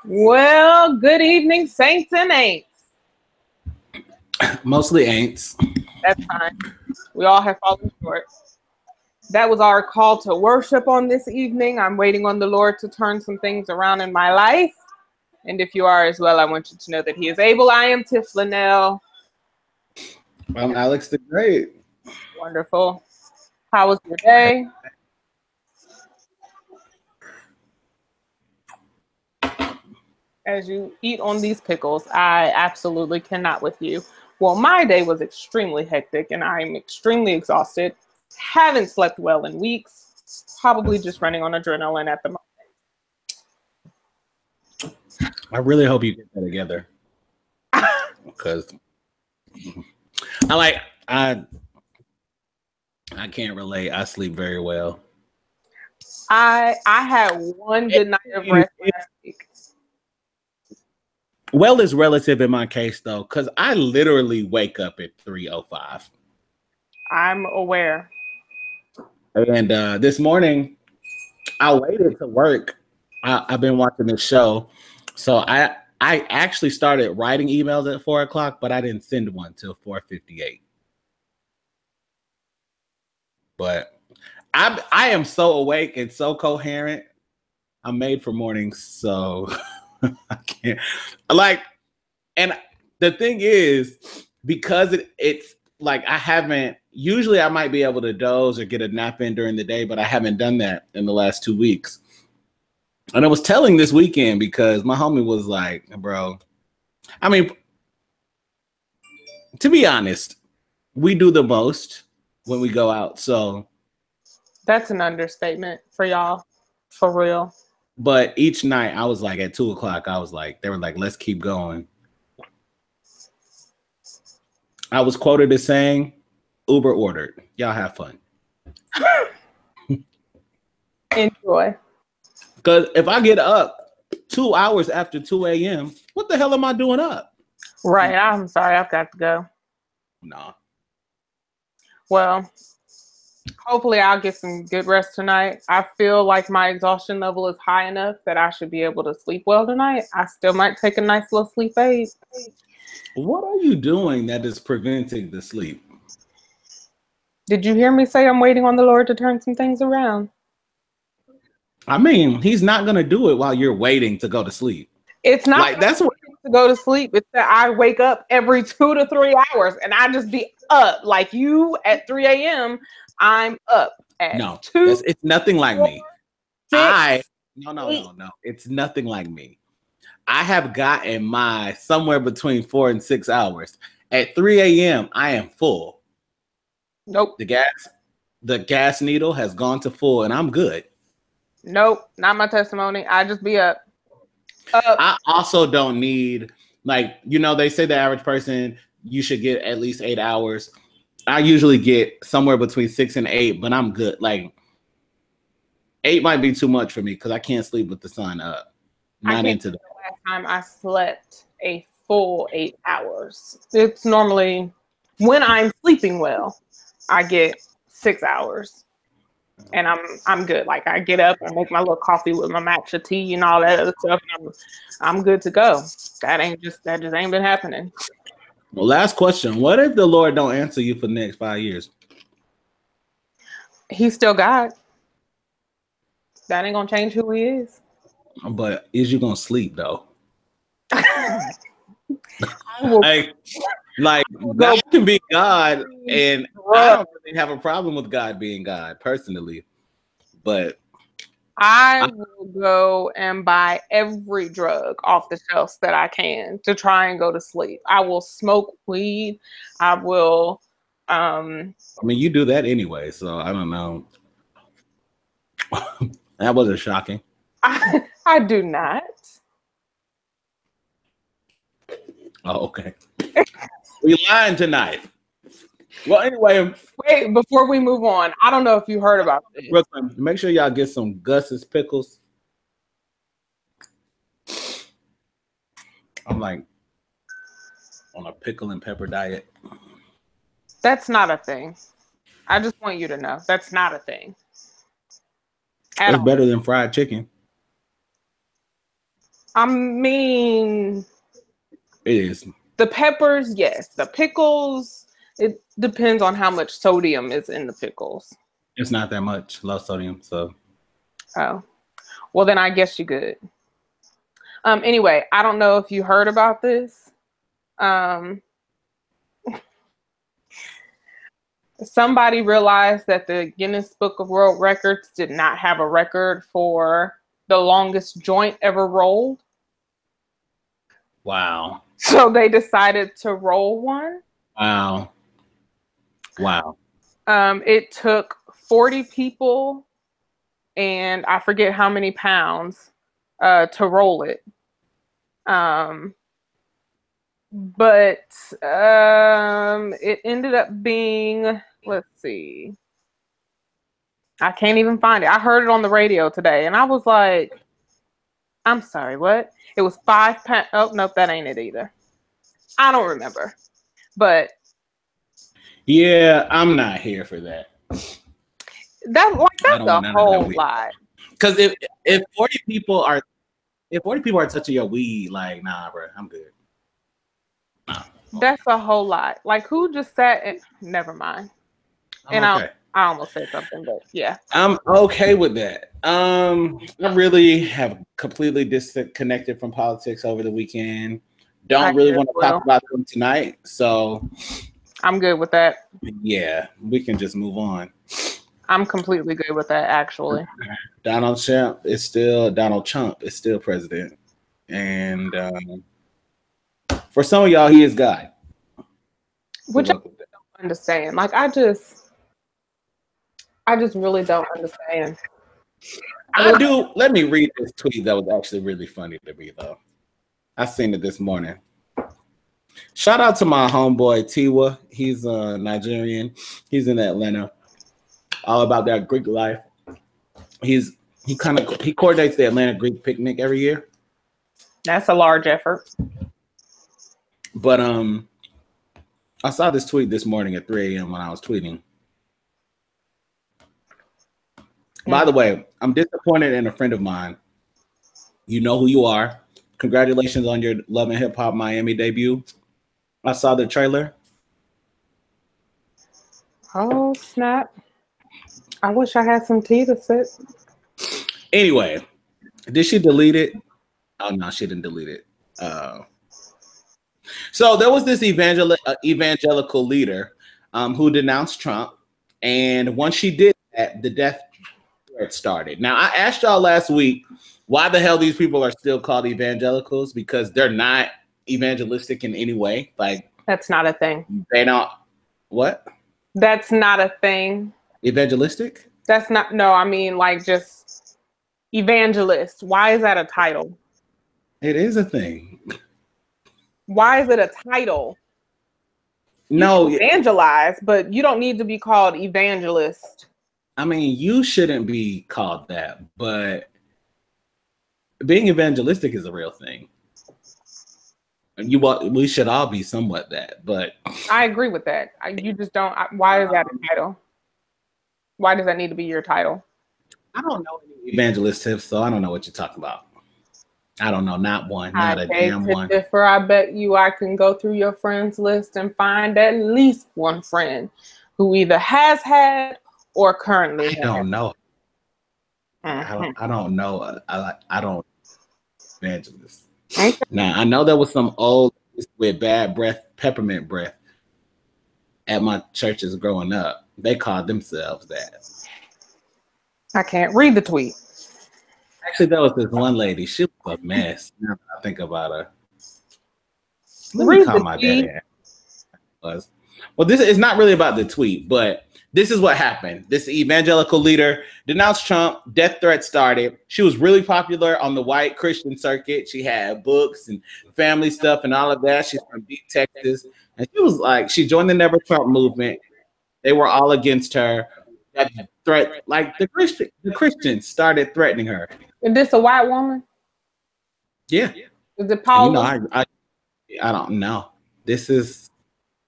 Well, good evening, saints and ain'ts. Mostly ain'ts. That's fine. We all have fallen short. That was our call to worship on this evening. I'm waiting on the Lord to turn some things around in my life. And if you are as well, I want you to know that He is able. I am Tiff, Lanelle. I'm Alex the Great. Wonderful. How was your day? As you eat on these pickles, I absolutely cannot with you. Well, my day was extremely hectic and I'm extremely exhausted. Haven't slept well in weeks. Probably just running on adrenaline at the moment. I really hope you get that together. Because I can't relate. I sleep very well. I had one good night of rest last week. Well is relative in my case, though, because I literally wake up at 3:05. I'm aware. And this morning, I waited to work. I've been watching this show. So I actually started writing emails at 4 o'clock, but I didn't send one till 4:58. But I am so awake and so coherent. I'm made for mornings, so I can't and the thing is, because it's like usually I might be able to doze or get a nap in during the day, but I haven't done that in the last 2 weeks. And I was telling this weekend because my homie was like, bro, I mean, to be honest, we do the most when we go out. So that's an understatement for y'all, for real. But each night I was like, at 2 o'clock, they were like, let's keep going. I was quoted as saying, Uber ordered. Y'all have fun. Enjoy. Because if I get up 2 hours after 2 a.m., what the hell am I doing up? Right. I'm sorry. I've got to go. Nah. Well, hopefully I'll get some good rest tonight. I feel like my exhaustion level is high enough that I should be able to sleep well tonight. I still might take a nice little sleep aid. What are you doing that is preventing the sleep? Did you hear me say I'm waiting on the Lord to turn some things around? I mean, He's not going to do it while you're waiting to go to sleep. It's not like that's what to go to sleep. It's that I wake up every 2 to 3 hours and I just be up like you at 3 a.m. I'm up at 2. It's nothing like me. No. It's nothing like me. I have gotten my somewhere between 4 and 6 hours. At 3 a.m., I am full. Nope. The gas needle has gone to full and I'm good. Nope, not my testimony. I just be up. I also don't need, they say the average person, you should get at least 8 hours. I usually get somewhere between 6 and 8, but I'm good. 8 might be too much for me because I can't sleep with the sun up. Not into that. The last time I slept a full 8 hours. It's normally when I'm sleeping well, I get 6 hours. And I'm good. Like I get up, I make my little coffee with my matcha tea and all that other stuff. And I'm good to go. That just ain't been happening. Well, last question. What if the Lord don't answer you for the next 5 years? He's still God. That ain't gonna change who He is. But is you gonna sleep though? God can be God, and I don't really have a problem with God being God personally, but I will go and buy every drug off the shelves that I can to try and go to sleep. I will smoke weed. I will. I mean, you do that anyway, so I don't know. That wasn't shocking. I do not. Oh, okay. We lying tonight. Well, anyway. Wait, before we move on, I don't know if you heard about this. Brooklyn, make sure y'all get some Gus's pickles. I'm like on a pickle and pepper diet. That's not a thing. I just want you to know that's not a thing. It's better than fried chicken. I mean, it is. The peppers, yes. The pickles, it depends on how much sodium is in the pickles. It's not that much, low sodium, so. Oh, well then I guess you good. Anyway, I don't know if you heard about this. Somebody realized that the Guinness Book of World Records did not have a record for the longest joint ever rolled. Wow. So they decided to roll one. Wow. Wow. It took 40 people and I forget how many pounds to roll it. But it ended up being, let's see. I can't even find it. I heard it on the radio today and I was like, I'm sorry, what? It was 5 pounds. Oh, nope, that ain't it either. I don't remember. But yeah, I'm not here for that. That's a whole lot. Because if 40 people are touching your weed, like, nah, bro, I'm good. Nah. That's a whole lot. Like, who just sat and never mind. And okay. I almost said something, but yeah. I'm okay with that. I really have completely disconnected from politics over the weekend. Don't really want to talk about them tonight, so I'm good with that. Yeah, we can just move on. I'm completely good with that, actually. Donald Trump is still president, and for some of y'all, he is God. Which I don't understand. Like, I just really don't understand. I do. Let me read this tweet that was actually really funny to me, though. I seen it this morning. Shout out to my homeboy Tiwa. He's a Nigerian. He's in Atlanta. All about that Greek life. He coordinates the Atlanta Greek picnic every year. That's a large effort. But I saw this tweet this morning at 3 a.m. when I was tweeting. By the way, I'm disappointed in a friend of mine. You know who you are. Congratulations on your Love and Hip Hop Miami debut. I saw the trailer. Oh, snap. I wish I had some tea to sip. Anyway, did she delete it? Oh, no, she didn't delete it. So there was this evangelical leader who denounced Trump. And once she did that, the death threat started. Now, I asked y'all last week why the hell these people are still called evangelicals, because they're not evangelistic in any way. Like, that's not a thing. They don't. What? That's not a thing. Evangelistic? That's not. No, I mean, like, just evangelist. Why is that a title? It is a thing. Why is it a title? No, you evangelize, but you don't need to be called evangelist. I mean, you shouldn't be called that, but being evangelistic is a real thing. We should all be somewhat that, but I agree with that. You just don't. Why is that a title? Why does that need to be your title? I don't know any evangelist tips, so I don't know what you're talking about. I don't know, not one, not a damn one. Differ, I bet you I can go through your friends list and find at least one friend who either has had or currently has. I don't know. I don't know. I don't evangelist. Okay. Now I know there was some old with bad breath, peppermint breath at my churches growing up. They called themselves that. I can't read the tweet. Actually, there was this one lady. She was a mess. Now that I think about her. Let me call my daddy. Well, this is not really about the tweet, but this is what happened. This evangelical leader denounced Trump. Death threats started. She was really popular on the white Christian circuit. She had books and family stuff and all of that. She's from Deep Texas. And she was like, she joined the Never Trump movement. They were all against her. That threat, like the Christians started threatening her. Is this a white woman? Yeah. Is it Paula? I don't know. This is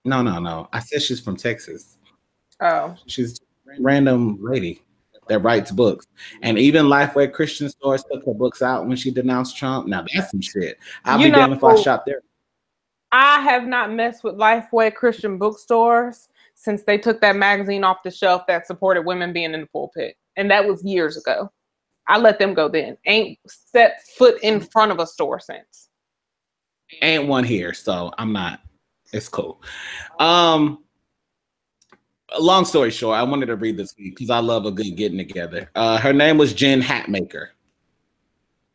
no. I said she's from Texas. Oh, she's a random lady that writes books, and even Lifeway Christian stores took her books out when she denounced Trump. Now that's some shit. I'll be damned if I shop there. I have not messed with Lifeway Christian bookstores since they took that magazine off the shelf that supported women being in the pulpit, and that was years ago. I let them go then. Ain't set foot in front of a store since. Ain't one here, so I'm not. It's cool. Long story short, I wanted to read this because I love a good getting together. Her name was Jen Hatmaker.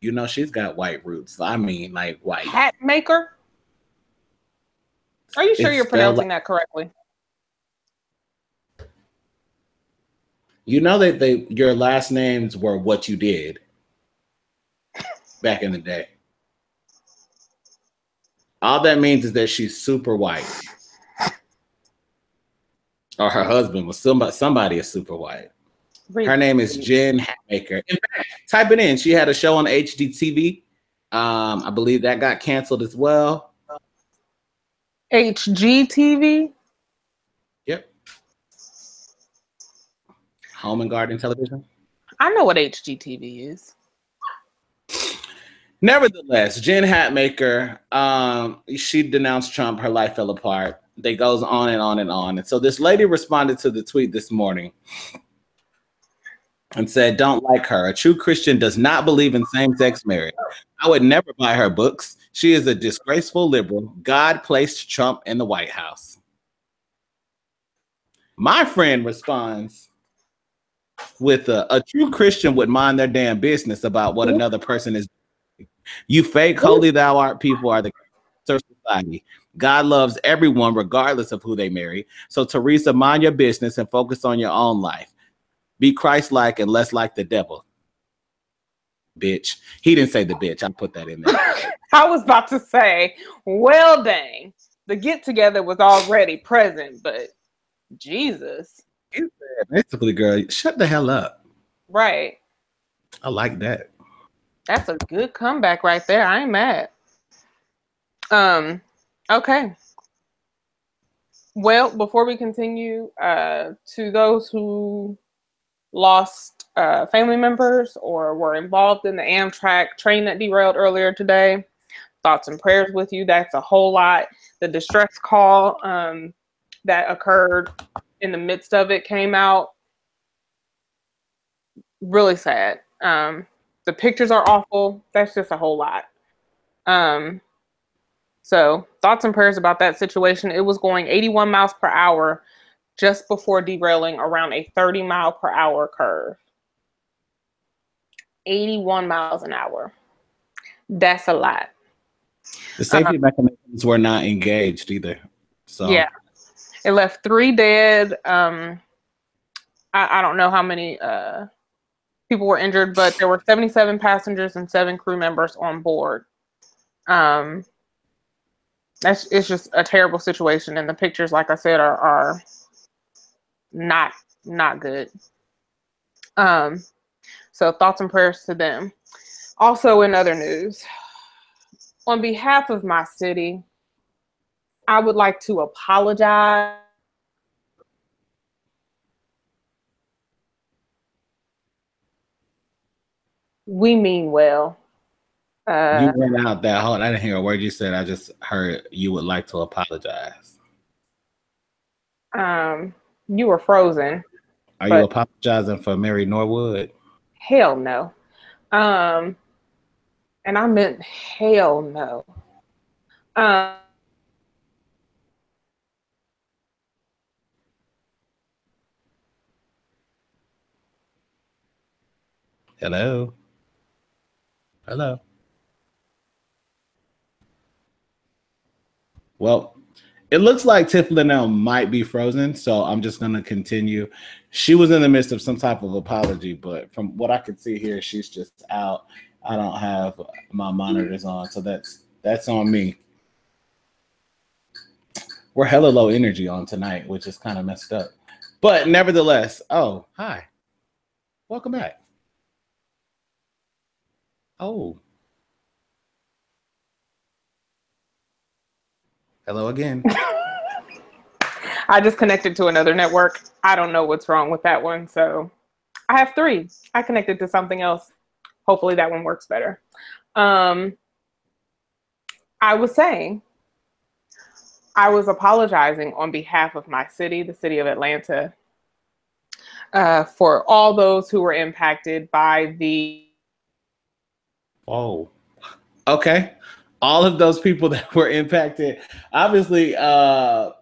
You know, she's got white roots. I mean, like white. Hatmaker? Are you sure you're pronouncing that correctly? You know that your last names were what you did back in the day. All that means is that she's super white. Or her husband was somebody is super white. Her name is Jen Hatmaker. In fact, type it in. She had a show on HGTV. I believe that got canceled as well. HGTV? Yep. Home and Garden Television. I know what HGTV is. Nevertheless, Jen Hatmaker, she denounced Trump. Her life fell apart. They goes on and on and on. And so this lady responded to the tweet this morning and said, "Don't like her. A true Christian does not believe in same-sex marriage. I would never buy her books. She is a disgraceful liberal. God placed Trump in the White House." My friend responds with a true Christian would mind their damn business about what another person is doing. You fake holy thou art people are the society. God loves everyone regardless of who they marry. So Teresa, mind your business and focus on your own life. Be Christ-like and less like the devil. Bitch. He didn't say the bitch. I put that in there. I was about to say, well, dang. The get-together was already present, but Jesus. Basically, girl, shut the hell up. Right. I like that. That's a good comeback right there. I ain't mad. Okay. Well, before we continue, to those who lost family members or were involved in the Amtrak train that derailed earlier today, thoughts and prayers with you. That's a whole lot. The distress call that occurred in the midst of it came out. Really sad. The pictures are awful. That's just a whole lot. So thoughts and prayers about that situation. It was going 81 miles per hour just before derailing around a 30-mile-per-hour curve. 81 miles an hour. That's a lot. The safety mechanisms were not engaged either. So yeah, it left 3 dead. I don't know how many people were injured, but there were 77 passengers and 7 crew members on board. It's just a terrible situation, and the pictures, like I said, are not good. So thoughts and prayers to them. Also, in other news, on behalf of my city, I would like to apologize. We mean well. You went out that whole. I didn't hear a word you said. I just heard you would like to apologize. You were frozen. Are you apologizing for Mary Norwood? Hell no. And I meant hell no. Hello. Hello. Well, It looks like Tiff Lanelle might be frozen, so I'm just going to continue. She was in the midst of some type of apology, but from what I can see here, she's just out. I don't have my monitors on, so that's on me. We're hella low energy on tonight, which is kind of messed up. But nevertheless, oh, hi. Welcome back. Oh. Hello again. I just connected to another network. I don't know what's wrong with that one. So I have 3. I connected to something else. Hopefully that one works better. I was saying, I was apologizing on behalf of my city, the city of Atlanta, for all those who were impacted by the... Oh, okay. All of those people that were impacted, obviously, the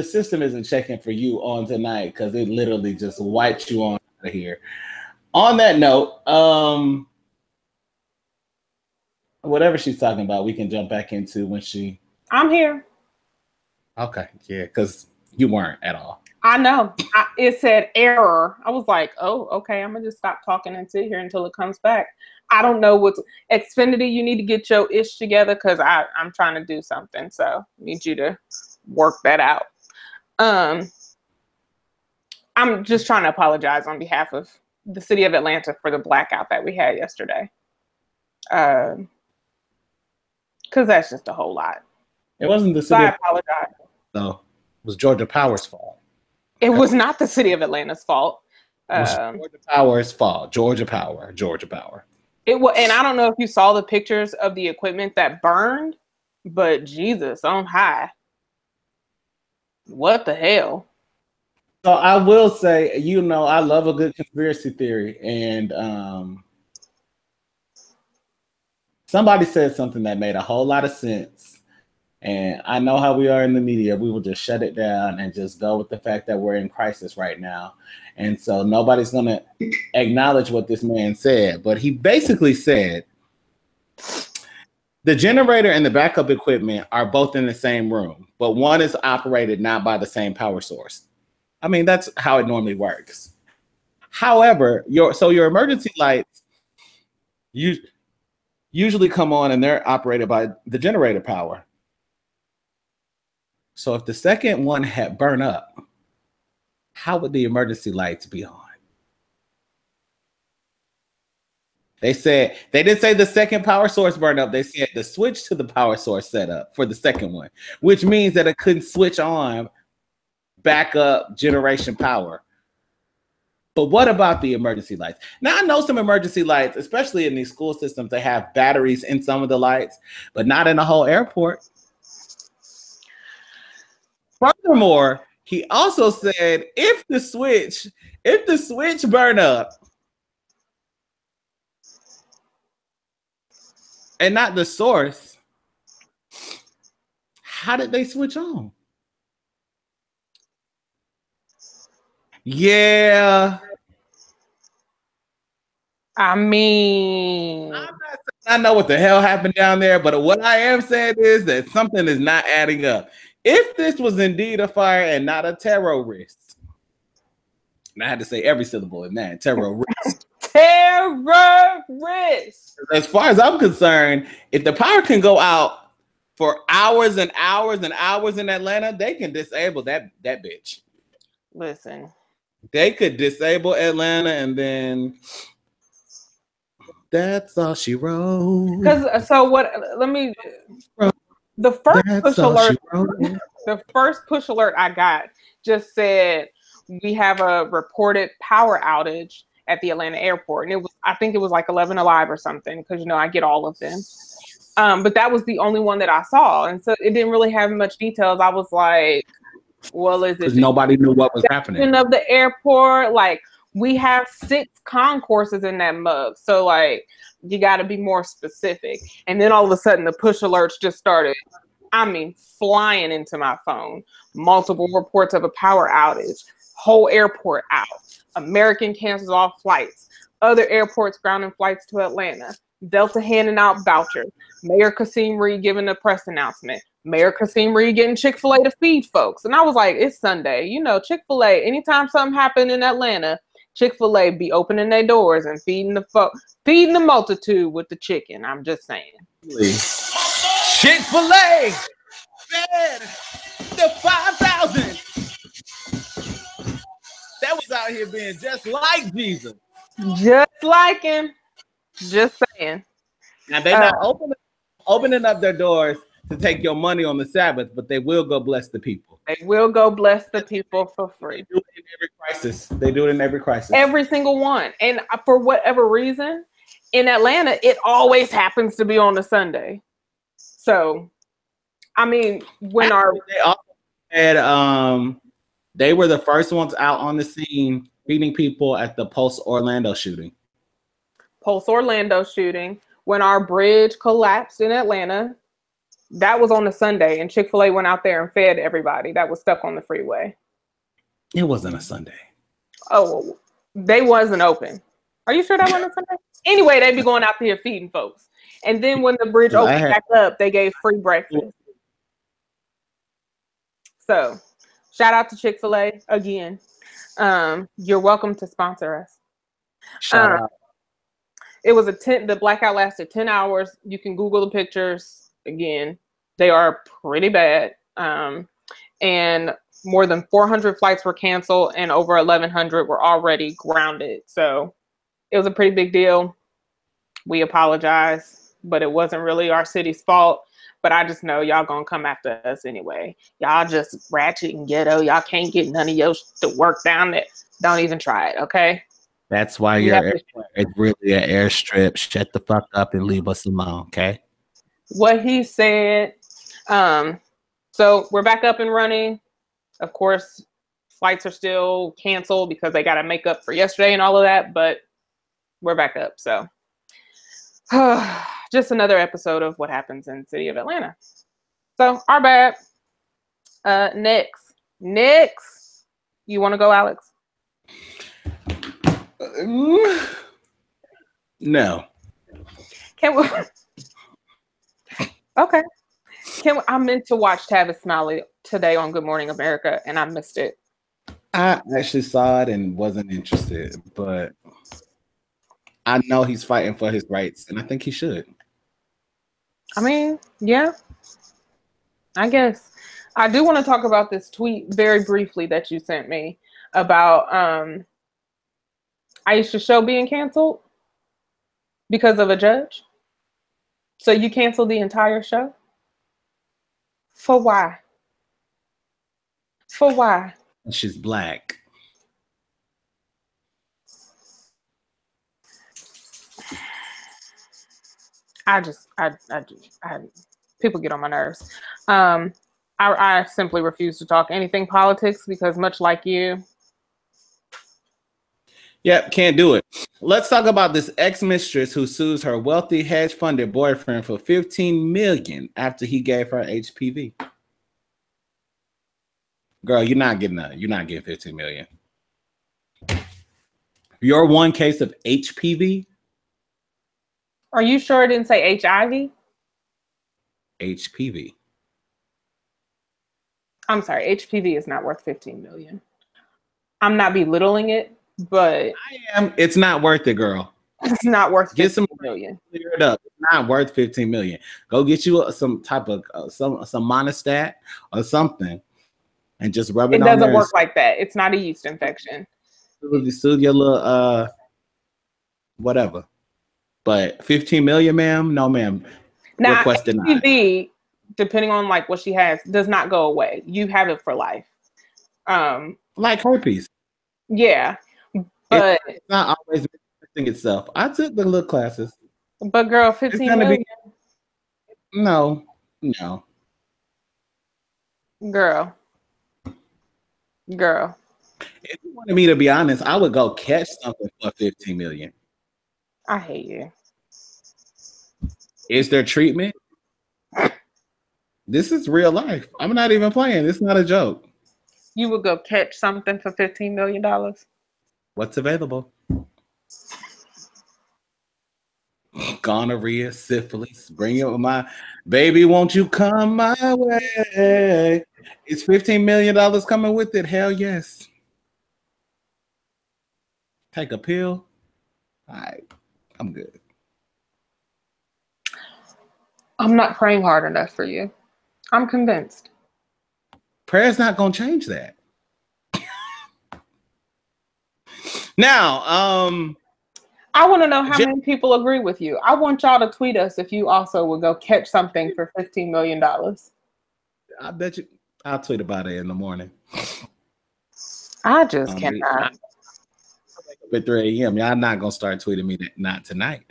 system isn't checking for you on tonight because it literally just wiped you on out of here. On that note, whatever she's talking about, we can jump back into when she... I'm here. Okay, yeah, because you weren't at all. I know. It said error. I was like, oh, okay, I'm going to just stop talking and sit here until it comes back. I don't know what's... Xfinity, you need to get your ish together because I'm trying to do something. So I need you to work that out. I'm just trying to apologize on behalf of the city of Atlanta for the blackout that we had yesterday. Because that's just a whole lot. It wasn't the city. So I apologize. No, it was Georgia Power's fault. It was not the city of Atlanta's fault. It was Georgia Power's fault. Georgia Power. It was, and I don't know if you saw the pictures of the equipment that burned, but Jesus on high. What the hell? So I will say, you know, I love a good conspiracy theory, and somebody said something that made a whole lot of sense. And I know how we are in the media. We will just shut it down and just go with the fact that we're in crisis right now. And so nobody's going to acknowledge what this man said. But he basically said the generator and the backup equipment are both in the same room, but one is operated not by the same power source. I mean, that's how it normally works. However, your emergency lights usually come on and they're operated by the generator power. So if the second one had burned up, how would the emergency lights be on? They said, they didn't say the second power source burned up. They said the switch to the power source set up for the second one, which means that it couldn't switch on backup generation power. But what about the emergency lights? Now, I know some emergency lights, especially in these school systems, they have batteries in some of the lights, but not in the whole airport. Furthermore, he also said if the switch burn up and not the source, how did they switch on? Yeah. I mean, I know what the hell happened down there, but what I am saying is that something is not adding up. If this was indeed a fire and not a terrorist, and I had to say every syllable in that, terrorist. Terrorist. As far as I'm concerned, if the power can go out for hours and hours and hours in Atlanta, they can disable that bitch. Listen. They could disable Atlanta and then that's all she wrote. Because so what? Let me. The first push alert I got just said we have a reported power outage at the Atlanta airport, and I think it was like 11 Alive or something, because you know I get all of them. But that was the only one that I saw, and so it didn't really have much details. I was like, well, is it because nobody knew what was happening of the airport? Like, we have 6 concourses in that mug, so like you got to be more specific. And then all of a sudden the push alerts just started, I mean, flying into my phone. Multiple reports of a power outage, whole airport out, American cancels all flights, other airports grounding flights to Atlanta, Delta handing out vouchers. Mayor Kasim Reed giving a press announcement. Mayor Kasim Reed getting Chick-fil-A to feed folks. And I was like, it's Sunday. You know, Chick-fil-A, anytime something happened in Atlanta, Chick-fil-A be opening their doors and feeding the multitude with the chicken. I'm just saying. Chick-fil-A fed the 5,000. That was out here being just like Jesus. Just like him. Just saying. Now they're not opening up their doors to take your money on the Sabbath, but they will go bless the people. They will go bless the people for free. They do it in every crisis. They do it in every crisis. Every single one. And for whatever reason, in Atlanta, it always happens to be on a Sunday. So, I mean, when they also had they were the first ones out on the scene feeding people at the Post-Orlando shooting. When our bridge collapsed in Atlanta, that was on a Sunday, and Chick-fil-A went out there and fed everybody that was stuck on the freeway. It wasn't a Sunday. Oh, they wasn't open. Are you sure that wasn't a Sunday? Anyway, they'd be going out there feeding folks. And then when the bridge opened back up, they gave free breakfast. So, shout out to Chick-fil-A again. You're welcome to sponsor us. Shout out. It was the blackout lasted 10 hours. You can Google the pictures. Again, they are pretty bad. And more than 400 flights were canceled and over 1,100 were already grounded. So it was a pretty big deal. We apologize, but it wasn't really our city's fault. But I just know y'all gonna come after us anyway. Y'all just ratchet and ghetto. Y'all can't get none of your to work down there. Don't even try it, okay? That's why it's really an airstrip. Shut the fuck up and leave us alone, okay? What he said. So we're back up and running. Of course, flights are still canceled because they got to make up for yesterday and all of that, but we're back up. So just another episode of what happens in the city of Atlanta. So our bad. Next, you want to go, Alex? No. Can we? Okay. I meant to watch Tavis Smiley today on Good Morning America, and I missed it. I actually saw it and wasn't interested, but I know he's fighting for his rights, and I think he should. I mean, yeah, I guess. I do want to talk about this tweet very briefly that you sent me about Aisha's show being canceled because of a judge. So you canceled the entire show? For why? For why? She's black. People get on my nerves. I simply refuse to talk anything politics because much like you. Yep, can't do it. Let's talk about this ex-mistress who sues her wealthy hedge-funded boyfriend for $15 million after he gave her HPV. Girl, you're not getting $15 million. Your one case of HPV. Are you sure it didn't say HIV? HPV. I'm sorry, HPV is not worth $15 million. I'm not belittling it, but I am. It's not worth it, girl. It's not worth $15 million. Clear it up. It's not worth $15 million. Go get you some type of some monostat or something, and just rub it on. It doesn't work like that. It's not a yeast infection. Soothe your little whatever. But $15 million, ma'am? No, ma'am. Now, HPV, depending on like what she has, does not go away. You have it for life. Like herpes. Yeah. But it's not always manifesting itself. I took the little classes. But girl, $15 million. No. Girl. If you wanted me to be honest, I would go catch something for $15 million. I hate you. Is there treatment? This is real life. I'm not even playing. This is not a joke. You would go catch something for $15 million? What's available? Gonorrhea, syphilis. Bring it with my baby. Won't you come my way? Is $15 million coming with it? Hell yes. Take a pill. All right, I'm good. I'm not praying hard enough for you. I'm convinced. Prayer's not gonna change that. Now, I want to know how many people agree with you. I want y'all to tweet us if you also would go catch something for $15 million. I bet you I'll tweet about it in the morning. I just cannot. At 3 a.m. Y'all not gonna start tweeting me that, not tonight.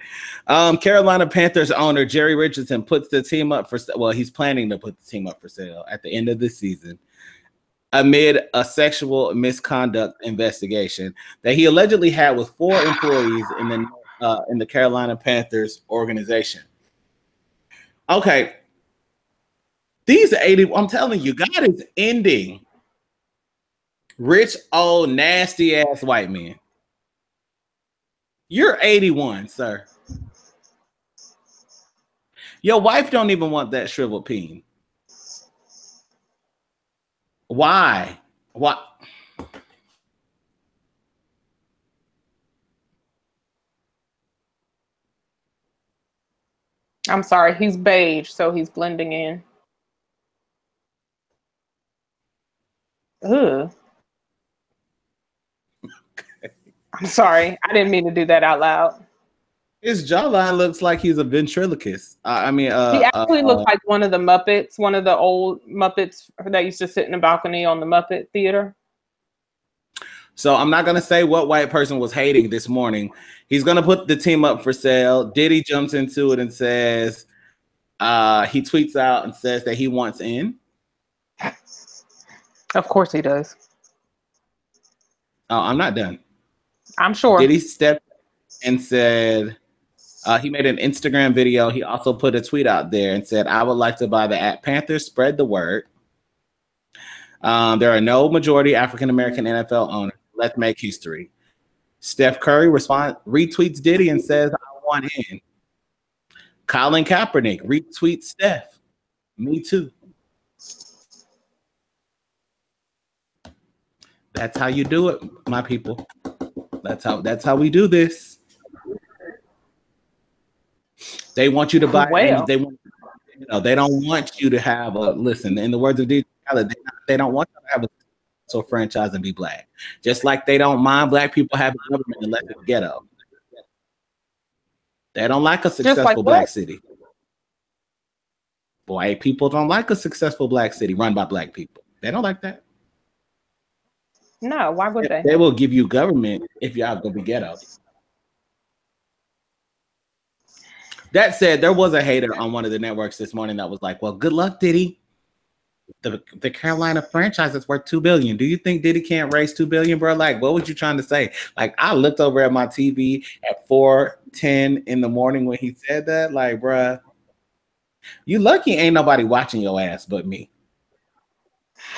Carolina Panthers owner Jerry Richardson puts the team up for he's planning to put the team up for sale at the end of the season amid a sexual misconduct investigation that he allegedly had with 4 employees in the Carolina Panthers organization. Okay. These 80, I'm telling you, God is ending rich, old, nasty ass white men. You're 81, sir. Your wife don't even want that shriveled peen. Why? What? I'm sorry, he's beige, so he's blending in. Ugh. I'm sorry. I didn't mean to do that out loud. His jawline looks like he's a ventriloquist. He actually looks like one of the Muppets, one of the old Muppets that used to sit in the balcony on the Muppet Theater. So I'm not going to say what white person was hating this morning. He's going to put the team up for sale. Diddy jumps into it and says, he tweets out and says that he wants in. Of course he does. Oh, I'm not done. I'm sure. Diddy stepped and said, he made an Instagram video. He also put a tweet out there and said, I would like to buy the Panthers. Spread the word. There are no majority African-American NFL owners. Let's make history. Steph Curry retweets Diddy and says, I want in. Colin Kaepernick retweets Steph. Me too. That's how you do it, my people. That's how we do this. They want you to buy. Well. They don't want you to have a listen. In the words of DJ Khaled, they don't want you to have a franchise and be black. Just like they don't mind black people having government unless it's ghetto. They don't like a successful black city. White people don't like a successful black city run by black people. They don't like that. No, why would they? They will give you government if y'all gonna be ghetto. That said, there was a hater on one of the networks this morning that was like, well, good luck, Diddy. The Carolina franchise is worth $2 billion. Do you think Diddy can't raise $2 billion, bro? Like, what was you trying to say? Like, I looked over at my TV at 4:10 in the morning when he said that. Like, bro, you lucky ain't nobody watching your ass but me.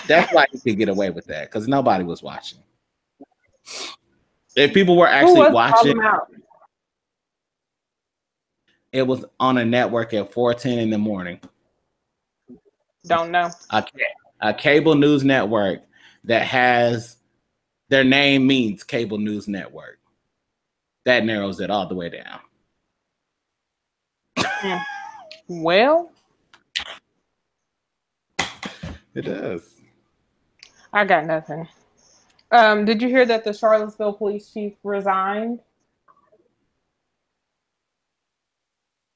That's why he could get away with that, because nobody was watching. If people were actually watching, it was on a network at 4:10 in the morning. Don't know. A cable news network that has their name means cable news network. That narrows it all the way down. Well, it does. I got nothing. Did you hear that the Charlottesville police chief resigned?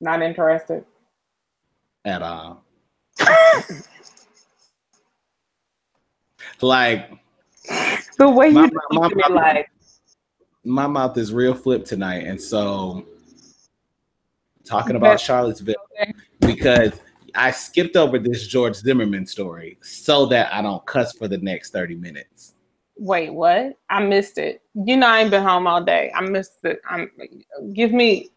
Not interested. At all. Like the way you my mouth is real flipped tonight, and so talking about Charlottesville because I skipped over this George Zimmerman story so that I don't cuss for the next 30 minutes. Wait, what? I missed it. You know, I ain't been home all day. I missed it. Give me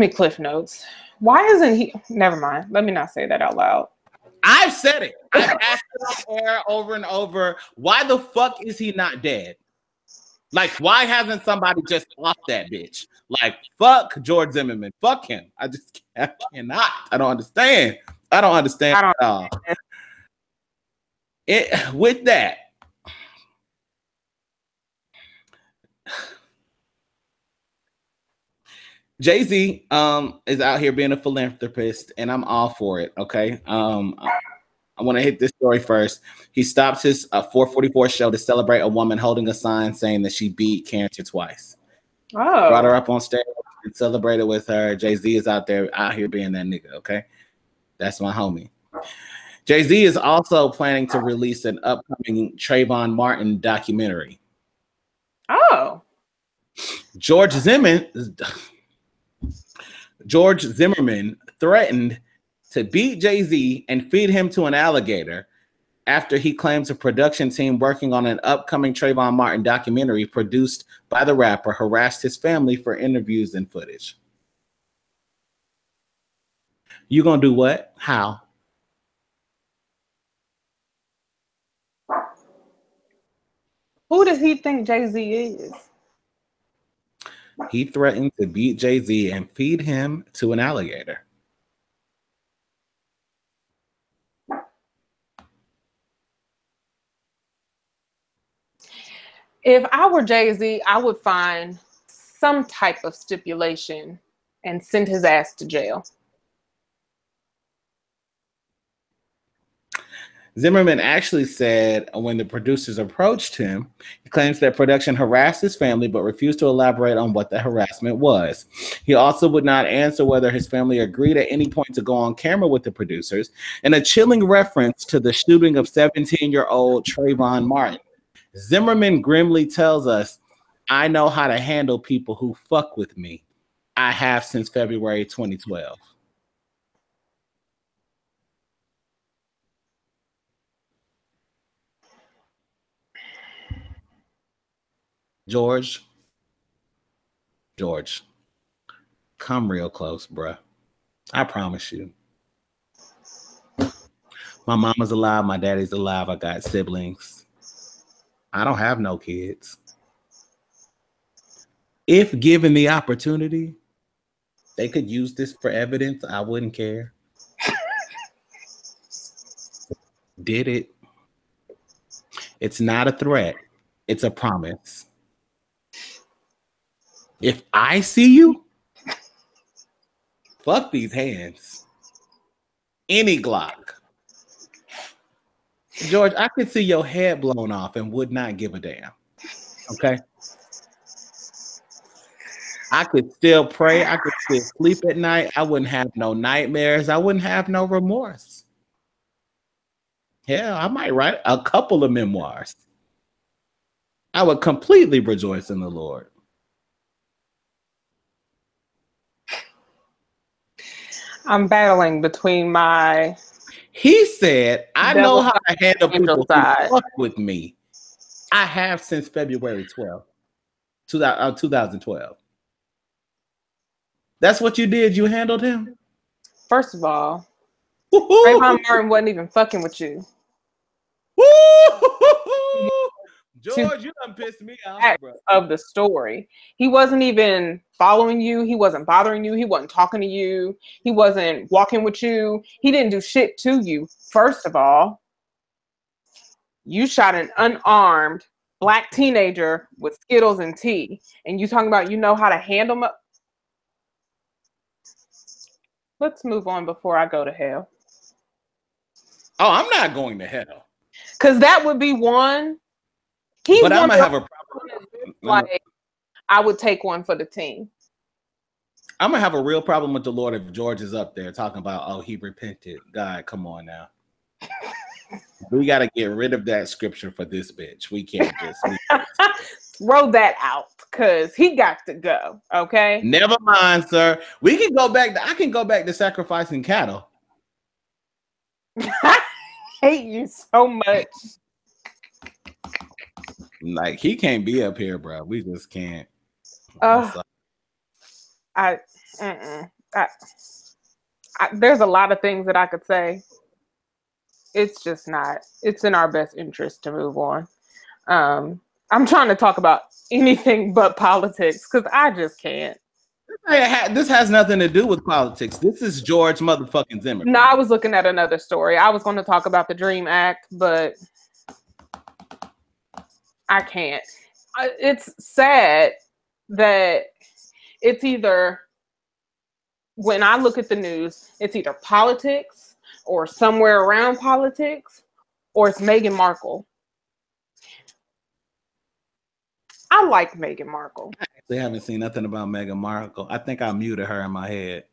Cliff Notes. Why isn't he? Never mind. Let me not say that out loud. I've said it. I've asked it on air over and over. Why the fuck is he not dead? Like, why hasn't somebody just off that bitch? Like, fuck George Zimmerman. Fuck him. I cannot. I don't understand. I don't understand I don't. at all. With that, Jay-Z is out here being a philanthropist, and I'm all for it. Okay. I want to hit this story first. He stopped his 444 show to celebrate a woman holding a sign saying that she beat cancer twice. Brought her up on stage and celebrated with her. Jay-Z is out here being that nigga. Okay. That's my homie. Jay-Z is also planning to release an upcoming Trayvon Martin documentary. Oh. George Zimmerman threatened to beat Jay-Z and feed him to an alligator after he claims a production team working on an upcoming Trayvon Martin documentary produced by the rapper harassed his family for interviews and footage. You gonna do what? How? Who does he think Jay-Z is? He threatened to beat Jay-Z and feed him to an alligator. If I were Jay-Z, I would find some type of stipulation and send his ass to jail. Zimmerman actually said when the producers approached him, he claims that production harassed his family but refused to elaborate on what the harassment was. He also would not answer whether his family agreed at any point to go on camera with the producers, in a chilling reference to the shooting of 17-year-old Trayvon Martin. Zimmerman grimly tells us, "I know how to handle people who fuck with me. I have since February 2012. George, come real close, bruh. I promise you. My mama's alive. My daddy's alive. I got siblings. I don't have no kids. If given the opportunity, they could use this for evidence. I wouldn't care. Did it. It's not a threat. It's a promise. If I see you, fuck these hands. Any Glock. George, I could see your head blown off and would not give a damn. Okay? I could still pray. I could still sleep at night. I wouldn't have no nightmares. I wouldn't have no remorse. Yeah, I might write a couple of memoirs. I would completely rejoice in the Lord. I'm battling between my... He said, I know how to handle people who fuck with me. I have since February 12th, 2012. That's what you did? You handled him? First of all, Trayvon Martin wasn't even fucking with you. George, you done pissed me off, bro. Of the story. He wasn't even following you. He wasn't bothering you. He wasn't talking to you. He wasn't walking with you. He didn't do shit to you. First of all, you shot an unarmed Black teenager with Skittles and tea. And you talking about you know how to handle them? Let's move on before I go to hell. Oh, I'm not going to hell. Because that would be one. But I'm gonna have a problem. Like, I would take one for the team. I'm gonna have a real problem with the Lord if George is up there talking about, oh, he repented. God, come on now. We got to get rid of that scripture for this bitch. We can't just throw that out because he got to go. Okay. Never mind, sir. We can go back. I can go back to sacrificing cattle. I hate you so much. Like, he can't be up here, bro. We just can't. There's a lot of things that I could say. It's just not. It's in our best interest to move on. I'm trying to talk about anything but politics because I just can't. This has nothing to do with politics. This is George motherfucking Zimmerman. No, I was looking at another story. I was going to talk about the Dream Act, but I can't. It's sad that it's either, when I look at the news, it's either politics or somewhere around politics, or it's Meghan Markle. I like Meghan Markle. They haven't seen nothing about Meghan Markle. I think I muted her in my head.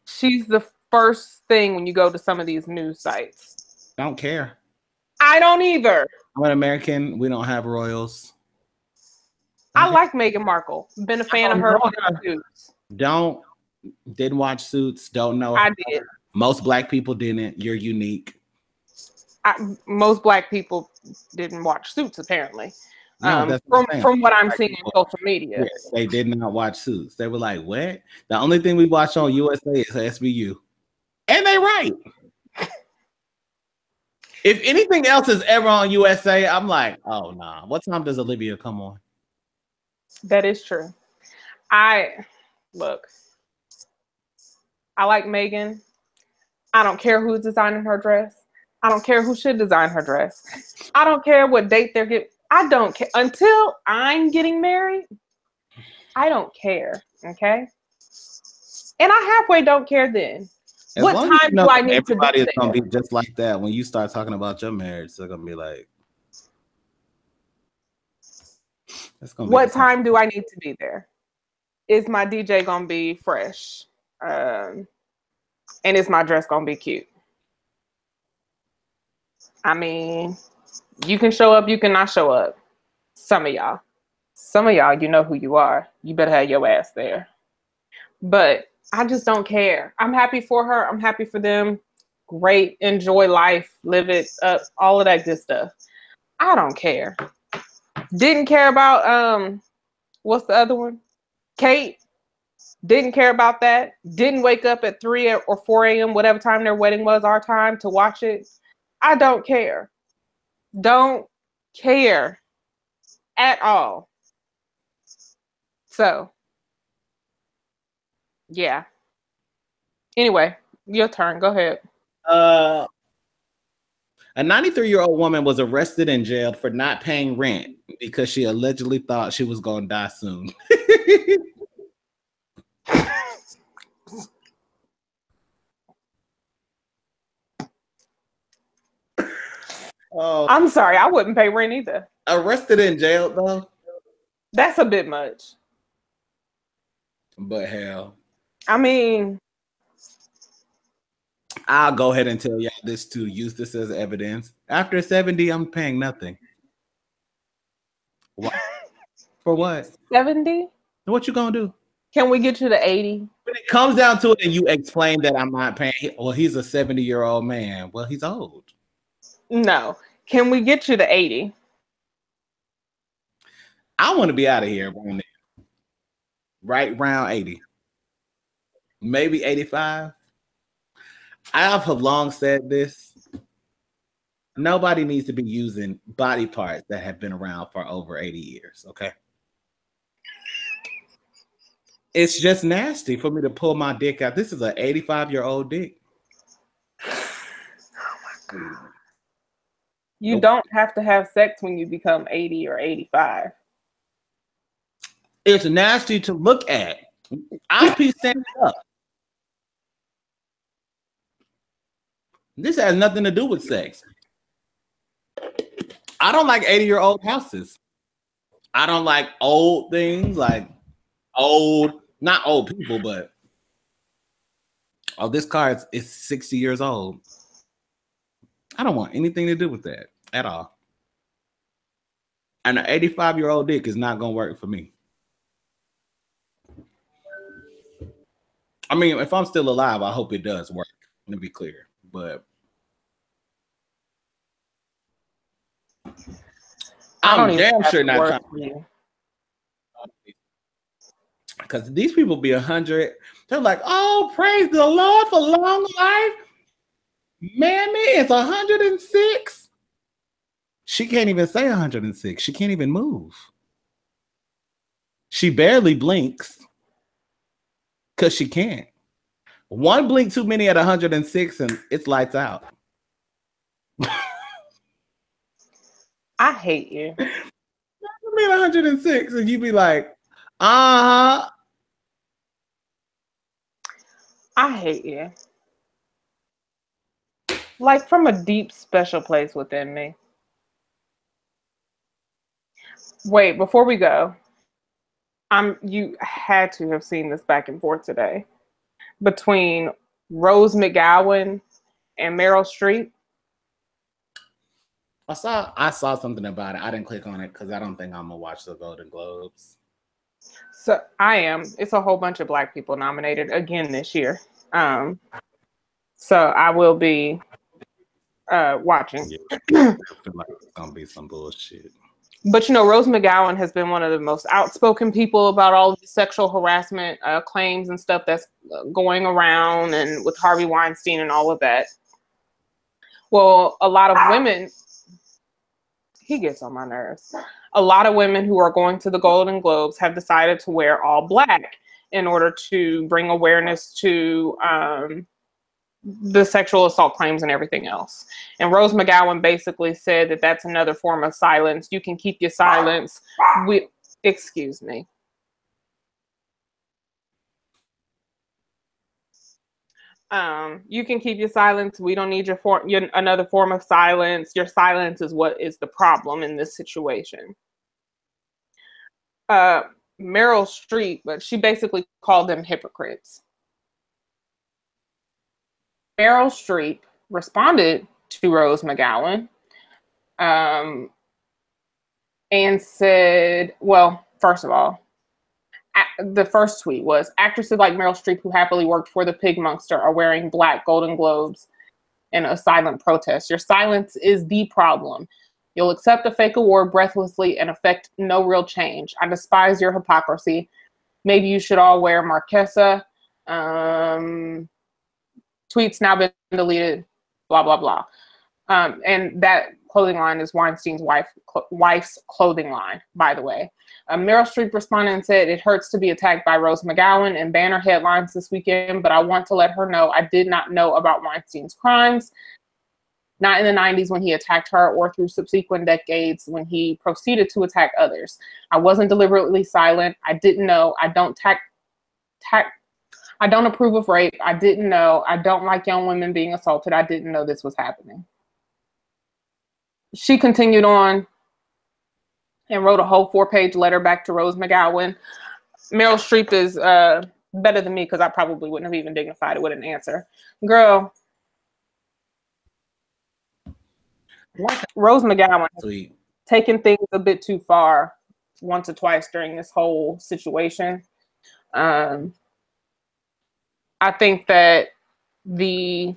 She's the first thing when you go to some of these news sites. Don't care. I don't either. I'm an American. We don't have royals. I like Meghan Markle. Been a fan of her. Didn't watch Suits. Don't know. I did. Most Black people didn't. You're unique. Most Black people didn't watch Suits, apparently. No, from what I'm seeing on social media. Yes, they did not watch Suits. They were like, what? The only thing we watch on USA is SVU. And they right. If anything else is ever on USA, I'm like, oh, nah. What time does Olivia come on? That is true. I like Meghan. I don't care who's designing her dress. I don't care who should design her dress. I don't care what date they're getting. I don't care. Until I'm getting married, I don't care. Okay? And I halfway don't care then. What time do I need to be there? Everybody is going to be just like that. When you start talking about your marriage, they're going to be like, what time do I need to be there? Is my DJ going to be fresh? And is my dress going to be cute? I mean, you can show up, you cannot show up. Some of y'all, you know who you are. You better have your ass there. But I just don't care. I'm happy for her. I'm happy for them. Great. Enjoy life. Live it up. All of that good stuff. I don't care. Didn't care about, what's the other one? Kate. Didn't care about that. Didn't wake up at 3 or 4 a.m., whatever time their wedding was, our time, to watch it. I don't care. Don't care at all. So, yeah. Anyway, your turn. Go ahead. A 93-year-old woman was arrested and jailed for not paying rent because she allegedly thought she was going to die soon. Oh, I'm sorry. I wouldn't pay rent either. Arrested and jailed, though? That's a bit much. But hell. I mean, I'll go ahead and tell y'all this too. Use this as evidence. After 70, I'm paying nothing. What? For what? 70? What you gonna do? Can we get you to 80? When it comes down to it and you explain that I'm not paying, well, he's a 70-year-old man. Well, he's old. No. Can we get you to 80? I want to be out of here right around 80. Maybe 85. I have long said this. Nobody needs to be using body parts that have been around for over 80 years, okay? It's just nasty for me to pull my dick out. This is an 85-year-old dick. Oh my God. You don't have to have sex when you become 80 or 85. It's nasty to look at. I'll be standing up. This has nothing to do with sex. I don't like 80-year-old houses. I don't like old things, like not old people, but this car is 60 years old. I don't want anything to do with that at all. And an 85-year-old dick is not going to work for me. I mean, if I'm still alive, I hope it does work. Let me be clear. But I'm damn sure not trying to. Because these people be 100. They're like, oh, praise the Lord for long life. Mammy is 106. She can't even say 106. She can't even move. She barely blinks because she can't. One blink too many at 106 and it's lights out. I hate you. I mean 106 and you be like, uh-huh. I hate you. Like from a deep, special place within me. Wait, before we go, you had to have seen this back and forth today between Rose McGowan and Meryl Streep. I saw something about it. I didn't click on it because I don't think I'm gonna watch the Golden Globes. So I am. It's a whole bunch of Black people nominated again this year. So I will be watching. Yeah, I feel like it's gonna be some bullshit. But Rose McGowan has been one of the most outspoken people about all of the sexual harassment claims and stuff that's going around, and with Harvey Weinstein and all of that. Well, a lot of women, he gets on my nerves. A lot of women who are going to the Golden Globes have decided to wear all Black in order to bring awareness to the sexual assault claims and everything else. And Rose McGowan basically said that that's another form of silence. You can keep your silence. Excuse me. You can keep your silence. We don't need your another form of silence. Your silence is what is the problem in this situation. Meryl Streep, but she basically called them hypocrites. Meryl Streep responded to Rose McGowan and said, well, first of all, the first tweet was, actresses like Meryl Streep who happily worked for the Pig Monster are wearing Black Golden Globes in a silent protest. Your silence is the problem. You'll accept a fake award breathlessly and affect no real change. I despise your hypocrisy. Maybe you should all wear Marquesa. Tweets now been deleted, blah, blah, blah. And that clothing line is Weinstein's wife's clothing line, by the way. Meryl Streep responded and said, it hurts to be attacked by Rose McGowan in banner headlines this weekend, but I want to let her know I did not know about Weinstein's crimes, not in the 90s when he attacked her or through subsequent decades when he proceeded to attack others. I wasn't deliberately silent. I didn't know. I don't approve of rape. I didn't know. I don't like young women being assaulted. I didn't know this was happening. She continued on and wrote a whole 4-page letter back to Rose McGowan. Meryl Streep is better than me because I probably wouldn't have even dignified it with an answer. Girl, Rose McGowan taken things a bit too far once or twice during this whole situation. I think that the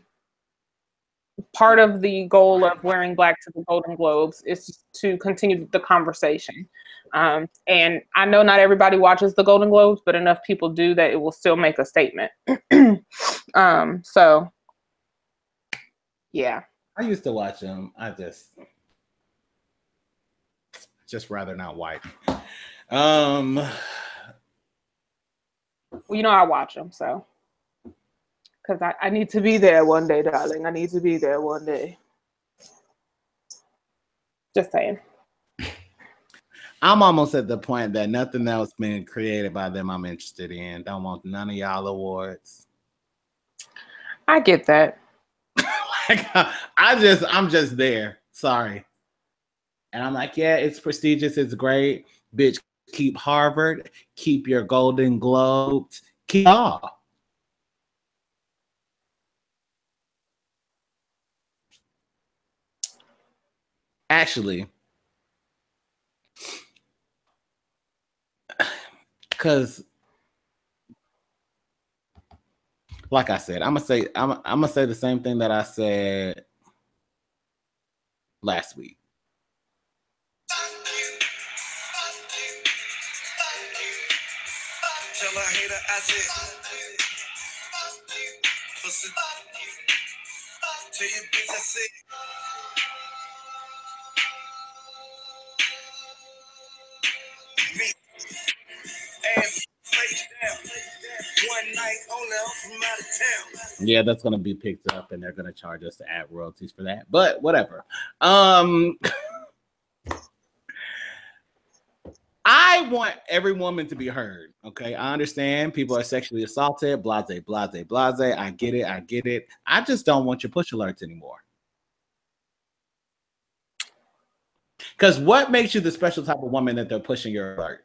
part of the goal of wearing Black to the Golden Globes is to continue the conversation. And I know not everybody watches the Golden Globes, but enough people do that it will still make a statement. So, yeah. I used to watch them. I just rather not white. Well, I watch them, so. Because I need to be there one day, darling. I need to be there one day. Just saying. I'm almost at the point that nothing else being created by them I'm interested in. Don't want none of y'all awards. I get that. I'm just there. Sorry. And I'm like, yeah, it's prestigious. It's great. Bitch, keep Harvard. Keep your Golden Globes. Keep all. Actually, because like I said, I'm gonna say the same thing that I said last week. Tell a hater I said, pussy. Tell your bitch I said. Yeah, that's gonna be picked up, and they're gonna charge us to add royalties for that. But whatever. I want every woman to be heard. Okay, I understand people are sexually assaulted. Blase, blase, blase. I get it. I get it. I just don't want your push alerts anymore. Because what makes you the special type of woman that they're pushing your alert?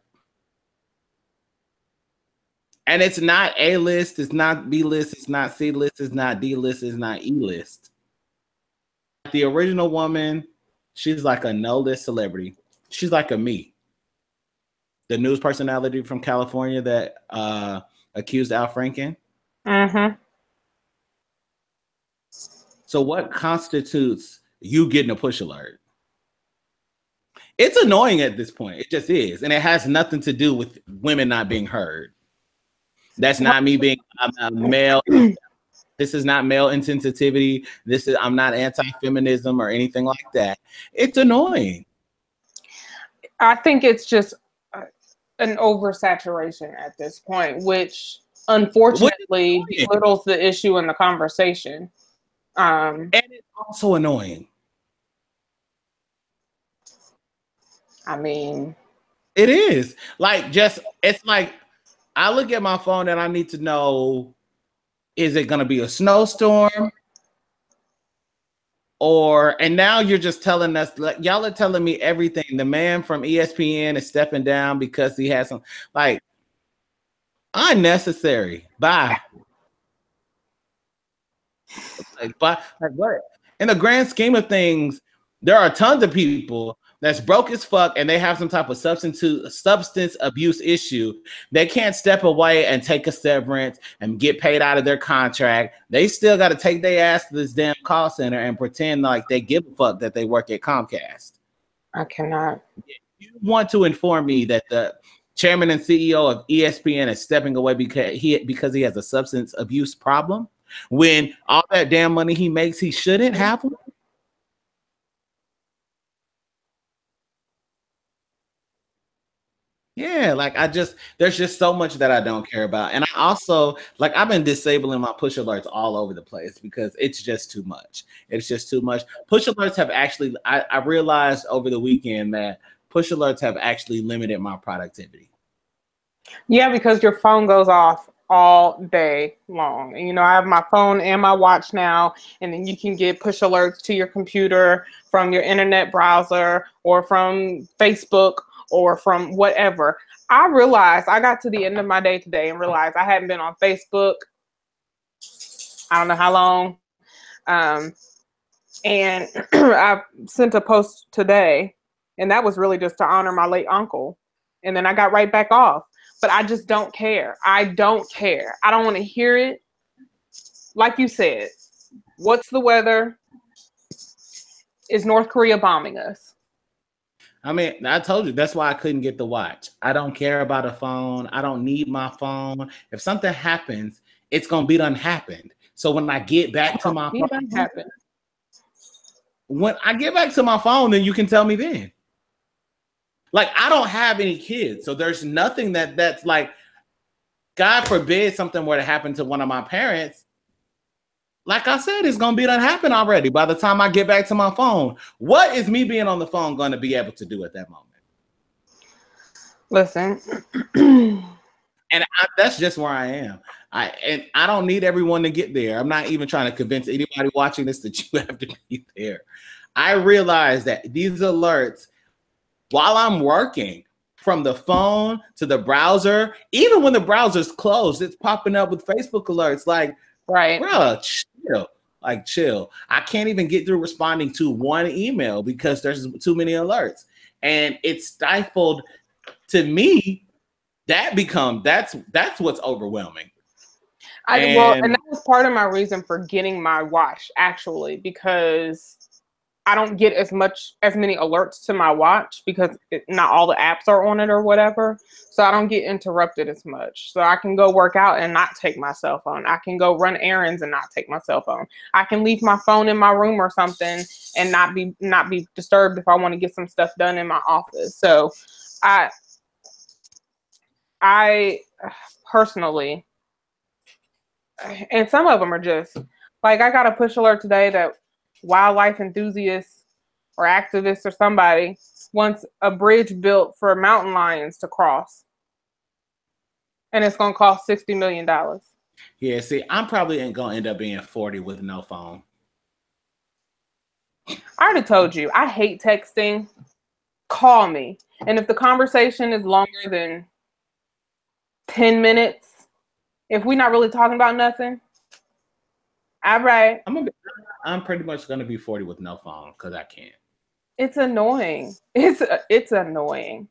And it's not A list, it's not B list, it's not C list, it's not D list, it's not E list. The original woman, she's like a no list celebrity. She's like a me. The news personality from California that accused Al Franken. Mm-hmm. So what constitutes you getting a push alert? It's annoying at this point. It just is. And it has nothing to do with women not being heard. That's not me being a male. This is not male insensitivity. I'm not anti-feminism or anything like that. It's annoying. I think it's just an oversaturation at this point, which unfortunately belittles the issue in the conversation. And it's also annoying. I mean, it is it's like I look at my phone and I need to know, is it going to be a snowstorm? And now you're just telling us, like, y'all are telling me everything. The man from ESPN is stepping down because he has some, like, unnecessary. Bye. Like what? In the grand scheme of things, there are tons of people that's broke as fuck and they have some type of substance abuse issue. They can't step away and take a severance and get paid out of their contract. They still got to take their ass to this damn call center and pretend like they give a fuck that they work at Comcast. I cannot. You want to inform me that the chairman and CEO of ESPN is stepping away because he has a substance abuse problem, when all that damn money he makes, he shouldn't have one? Yeah, like there's just so much that I don't care about. And I also, like, I've been disabling my push alerts all over the place because it's just too much. It's just too much. Push alerts have actually, I realized over the weekend that push alerts have actually limited my productivity. Yeah, because your phone goes off all day long. And, you know, I have my phone and my watch now, and then you can get push alerts to your computer from your internet browser or from Facebook or from whatever. I realized I got to the end of my day today and realized I hadn't been on Facebook. I don't know how long. And I sent a post today, and that was really just to honor my late uncle. And then I got right back off. But I just don't care. I don't care. I don't want to hear it. Like you said, what's the weather? Is North Korea bombing us? I mean, I told you, that's why I couldn't get the watch. I don't care about a phone. I don't need my phone. If something happens, it's going to be done happened. So when I get back to my phone, when I get back to my phone, then you can tell me then. Like, I don't have any kids, so there's nothing that's like, God forbid something were to happen to one of my parents. Like I said, it's going to be done happen already by the time I get back to my phone. What is me being on the phone going to be able to do at that moment? Listen. And that's just where I am. I don't need everyone to get there. I'm not even trying to convince anybody watching this that you have to be there. I realize that these alerts, while I'm working, from the phone to the browser, even when the browser's closed, it's popping up with Facebook alerts. Like, right, bro, chill. Like, chill. I can't even get through responding to one email because there's too many alerts. And it's stifled, to me, that's what's overwhelming. And that was part of my reason for getting my watch, actually, because I don't get as many alerts to my watch because not all the apps are on it or whatever. So I don't get interrupted as much. So I can go work out and not take my cell phone. I can go run errands and not take my cell phone. I can leave my phone in my room or something and not be disturbed if I want to get some stuff done in my office. So I personally And some of them are just like, I got a push alert today that wildlife enthusiasts or activists or somebody wants a bridge built for mountain lions to cross. And it's going to cost $60 million. Yeah, see, I'm probably ain't going to end up being 40 with no phone. I already told you, I hate texting. Call me. And if the conversation is longer than 10 minutes, if we're not really talking about nothing, all right. I'm pretty much going to be 40 with no phone because I can't. It's annoying. It's annoying.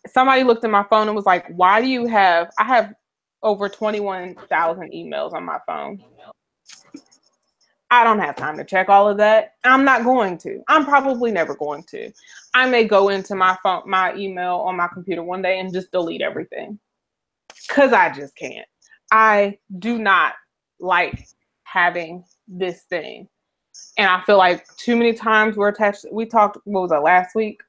Somebody looked at my phone and was like, why do you have, I have over 21,000 emails on my phone. I don't have time to check all of that. I'm not going to. I'm probably never going to. I may go into my phone, my email on my computer one day and just delete everything because I just can't. I do not like having this thing. And I feel like too many times we're attached. We talked, what was it, last week,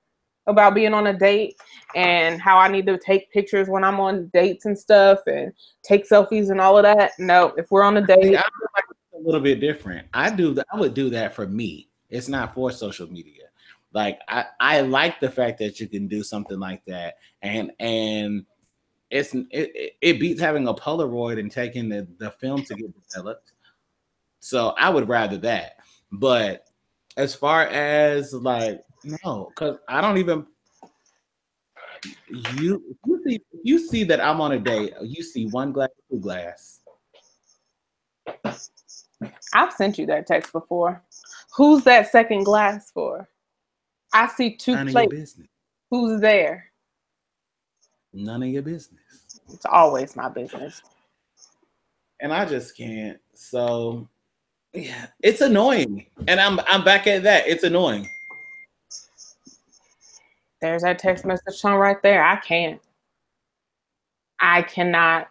about being on a date and how I need to take pictures when I'm on dates and stuff and take selfies and all of that. No, if we're on a date. I feel like it's a little bit different. I would do that for me. It's not for social media. Like I like the fact that you can do something like that. And it beats having a Polaroid and taking the film to get developed. So I would rather that. But as far as like, no, because I don't even you see that I'm on a date, you see one glass, two glass. I've sent you that text before. Who's that second glass for? I see two None plates. of your business. Who's there? None of your business. It's always my business. And I just can't. So yeah, it's annoying. And I'm back at that. It's annoying. There's that text message tone right there. I can't. I cannot.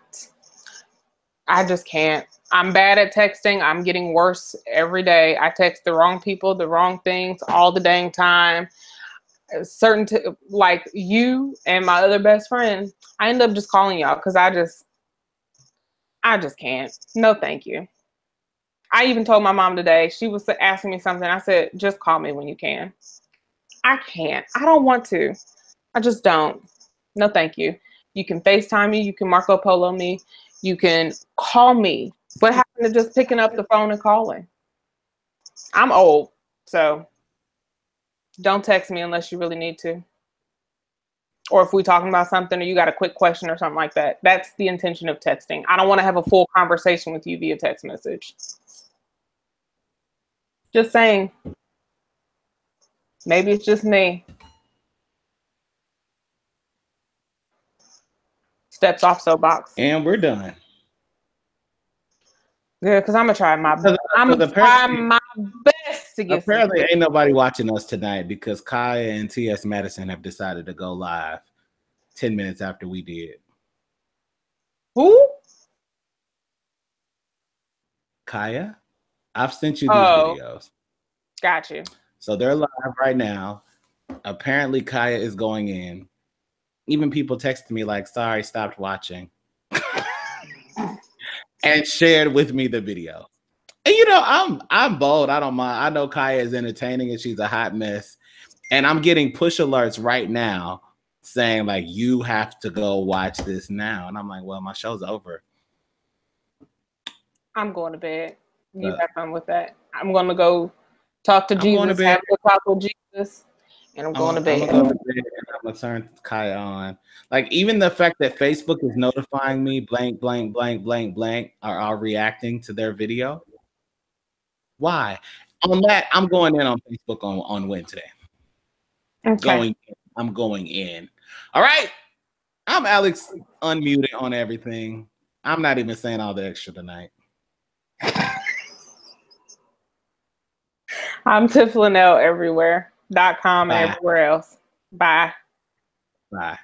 I just can't. I'm bad at texting. I'm getting worse every day. I text the wrong people, the wrong things all the dang time. Like you and my other best friend, I end up just calling y'all because I just can't. No, thank you. I even told my mom today, she was asking me something. I said, just call me when you can. I can't. I don't want to. I just don't. No, thank you. You can FaceTime me. You can Marco Polo me. You can call me. What happened to just picking up the phone and calling? I'm old, so don't text me unless you really need to. Or if we're talking about something or you got a quick question or something like that. That's the intention of texting. I don't want to have a full conversation with you via text message. Just saying. Maybe it's just me. Steps off soapbox. And we're done. Yeah, because I'm gonna try my best to get. Apparently, ain't nobody watching us tonight because Kaya and T.S. Madison have decided to go live 10 minutes after we did. Who? Kaya? I've sent you these videos. Got you. So they're live right now. Apparently, Kaya is going in. Even people texted me like, sorry, stopped watching. And shared with me the video. And you know, I'm bold. I don't mind. I know Kaya is entertaining and she's a hot mess. And I'm getting push alerts right now saying like, you have to go watch this now. And I'm like, well, my show's over. I'm going to bed. You have fun with that. I'm going to go talk to Jesus, have a talk with Jesus, and I'm going to bed. I'm going to go to bed and I'm going to turn Kaya on. Like, even the fact that Facebook is notifying me blank, blank, blank, blank, blank are reacting to their video. Why? On that, I'm going in on Facebook on Wednesday. Okay. I'm going in. All right. I'm Alex, unmuted on everything. I'm not even saying all the extra tonight. I'm Tiff Lanelle everywhere.com and everywhere else. Bye. Bye.